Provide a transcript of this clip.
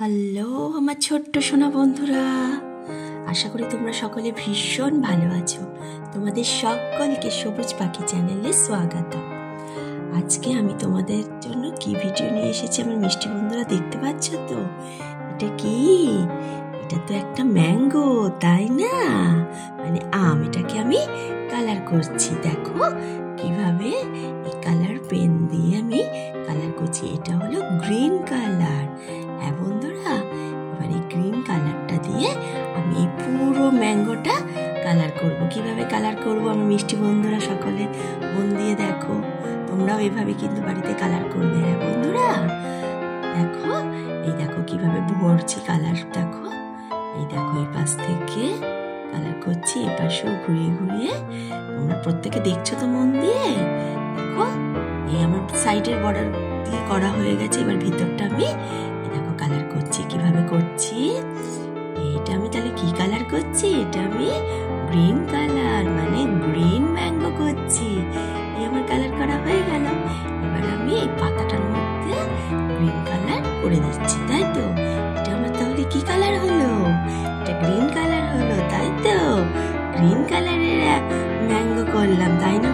Hello আমার ছোট্ট সোনা বন্ধুরা, আশা করি তোমরা সকলে ভীষণ ভালো আছো। তোমাদের সকলকে সবুজ পাখি চ্যানেলে স্বাগত। আজকে আমি তোমাদের জন্য কি ভিডিও নিয়ে এসেছি আমার মিষ্টি বন্ধুরা, দেখতে পাচ্ছ তো? এটা কি? এটা তো একটা ম্যাঙ্গো, তাই না? মানে আম। এটাকে আমি কালার করছি, দেখো কিভাবে এই কালার পেন দিয়ে আমি কালার করছি। এটা হলো গ্রিন কালার। হ্যাঁ বন্ধুরা, এবার এই গ্রিন কালারটা দিয়ে আমি এই পুরো ম্যাঙ্গোটা কালার করব। কিভাবে কালার করব আমার মিষ্টি বন্ধুরা সকলে মন দিয়ে দেখো। তোমরাও এভাবে কিন্তু বাড়িতে কালার করবে। হ্যাঁ বন্ধুরা, দেখো এই দেখো কিভাবে ভরছি কালার। দেখো এই দেখো এই পাশ থেকে কালার করছি, এই পাশেও ঘুরিয়ে ঘুরিয়ে। তোমরা প্রত্যেকে দেখছো তো মন দিয়ে। দেখো এই আমার সাইডের বর্ডার দিয়ে করা হয়ে গেছে। এবার ভিতরটা আমি দেখো কালার করছি। কিভাবে করছি? এটা আমি তাহলে কি কালার করছি? এটা আমি গ্রিন কালার, মানে গ্রিন ম্যাঙ্গো করছি। এই আমার কালার করা হয়ে গেল। এবার আমি এই পাতাটার মধ্যে গ্রিন কালার করে দিচ্ছি, তাই তো? এটা আমার তাহলে কি কালার হলো? এটা গ্রিন কালার হলো, তাই তো? গ্রিন কালারের ম্যাঙ্গো করলাম, তাই না